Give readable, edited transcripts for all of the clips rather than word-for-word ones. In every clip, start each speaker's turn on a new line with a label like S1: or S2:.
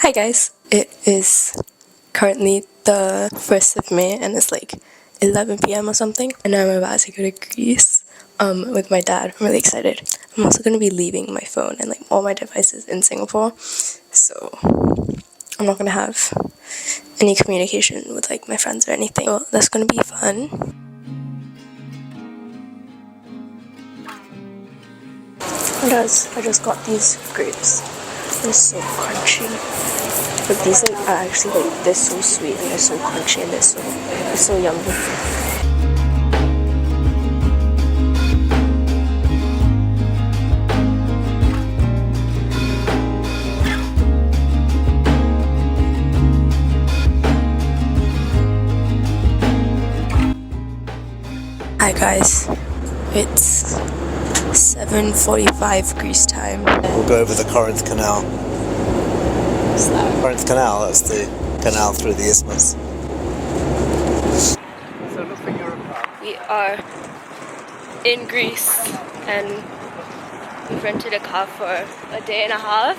S1: Hi guys, it is currently the 1st of May and it's like 11 p.m. or something, and I'm about to go to Greece with my dad. I'm really excited. I'm also going to be leaving my phone and like all my devices in Singapore, so I'm not going to have any communication with like my friends or anything. So that's going to be fun. I just got these grapes. They're so crunchy. But these like are actually like, they're so sweet and they're so crunchy and they're so yummy. Hi guys, it's 7:45 Greece time.
S2: We'll go over the Corinth Canal.
S1: What's that?
S2: Corinth Canal, that's the canal through the isthmus.
S1: We are in Greece and we rented a car for a day and a half.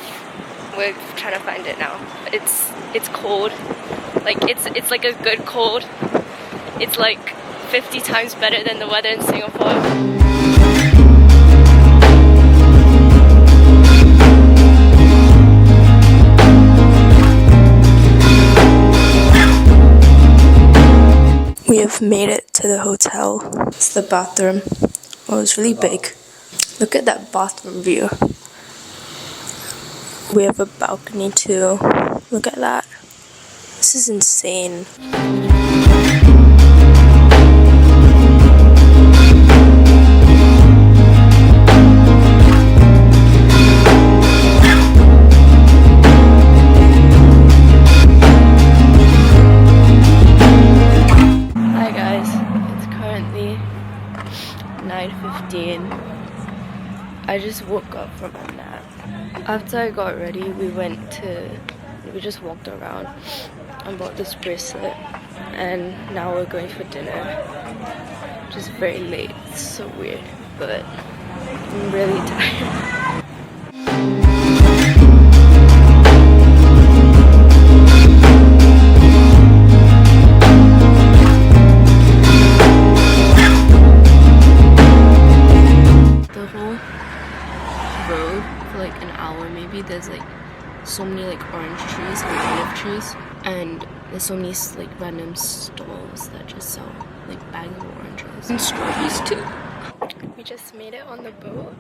S1: We're trying to find it now. It's cold. Like it's like a good cold. It's like 50 times better than the weather in Singapore. We have made it to the hotel. It's the bathroom. Oh, it's really big. Look at that bathroom view. We have a balcony too. Look at that. This is insane. Hi guys, it's currently 9:15. I just woke up from a nap. After I got ready, we just walked around and bought this bracelet, and now we're going for dinner. Just very late. It's so weird, but I'm really tired. There's like so many like orange trees and olive trees, and there's so many like random stalls that just sell like bags of oranges and strawberries too. We just made it on the boat.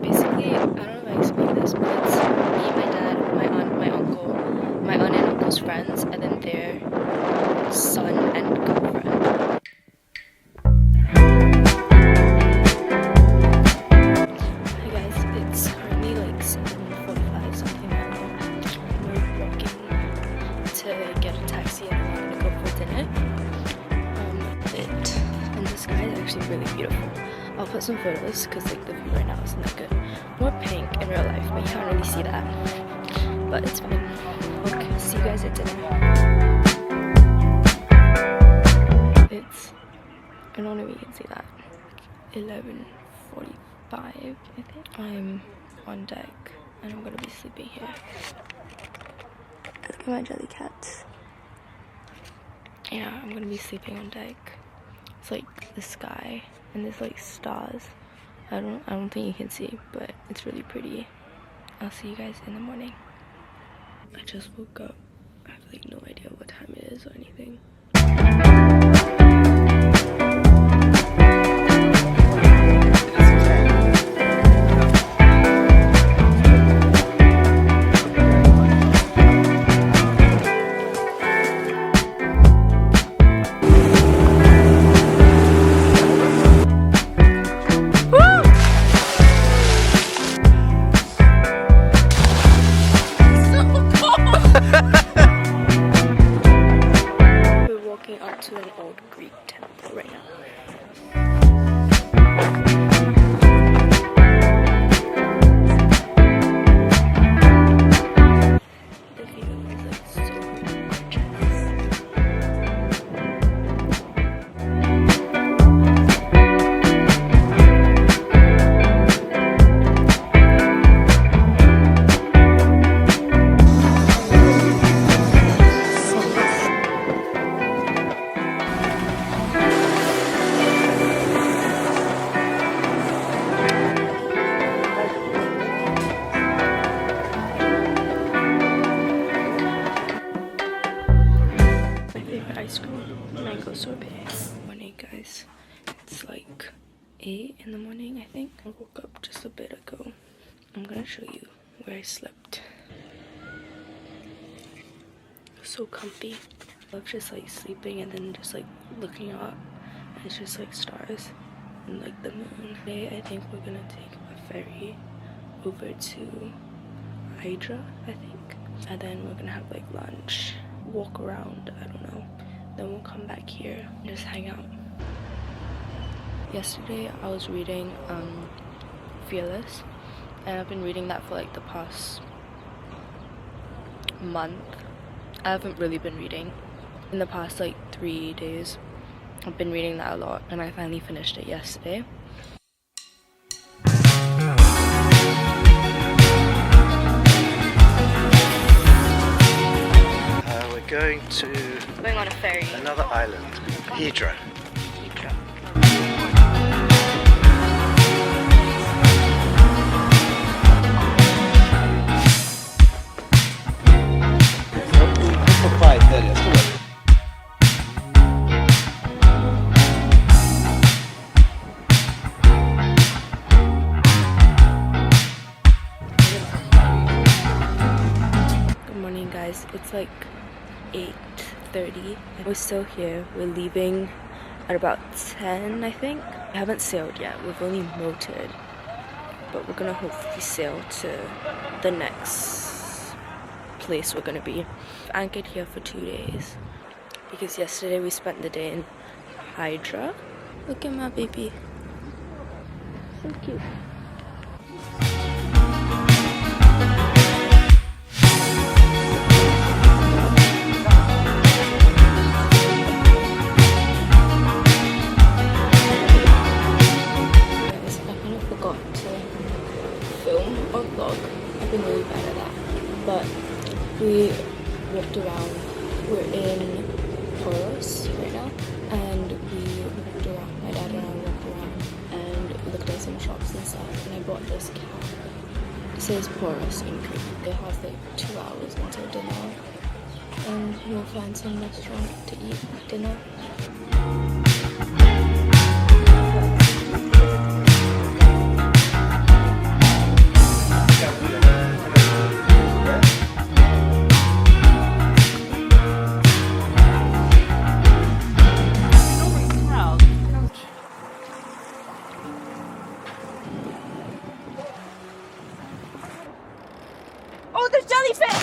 S1: Basically, I don't know if I explained this, but it's me, my dad, my aunt, my uncle, my aunt and uncle's friends, and then their son and girlfriend. Really beautiful. I'll put some photos because like the view right now isn't that good. More pink in real life, but you can't really see that. But it's fine. Okay, see you guys at dinner. I don't know if you can see that. 11:45, I think. I'm on deck and I'm gonna be sleeping here. Look at my jelly cats. Yeah, I'm gonna be sleeping on deck. It's like the sky and there's like stars. I don't think you can see, but it's really pretty. I'll see you guys in the morning. I just woke up. I have like no idea what time it is or anything. guys. It's like 8 in the morning, I think. I woke up just a bit ago. I'm gonna show you where I slept. So comfy. I love just like sleeping and then just like looking up, and it's just like stars and like the moon. Today I think we're gonna take a ferry over to Hydra, I think, and then we're gonna have like lunch, walk around, I don't know, then we'll come back here and just hang out. Yesterday I was reading Fearless, and I've been reading that for like the past month. I haven't really been reading. In the past like 3 days I've been reading that a lot, and I finally finished it yesterday.
S2: We're going
S1: On a ferry.
S2: another island, Hydra.
S1: Good morning guys, it's like 8:30. We're still here. We're leaving at about 10, I think. We haven't sailed yet, we've only motored, but we're gonna hopefully sail to the next place we're gonna be. We've anchored here for 2 days because yesterday we spent the day in Hydra. Look at my baby, so cute. I've been really bad at that, but we walked around. We're in Poros right now, and we walked around. My dad and I walked around and looked at some shops and stuff, and I bought this cap. It says Poros in Greek. They have like 2 hours until dinner, and we'll find some restaurant to eat dinner.
S3: Oh, there's jellyfish!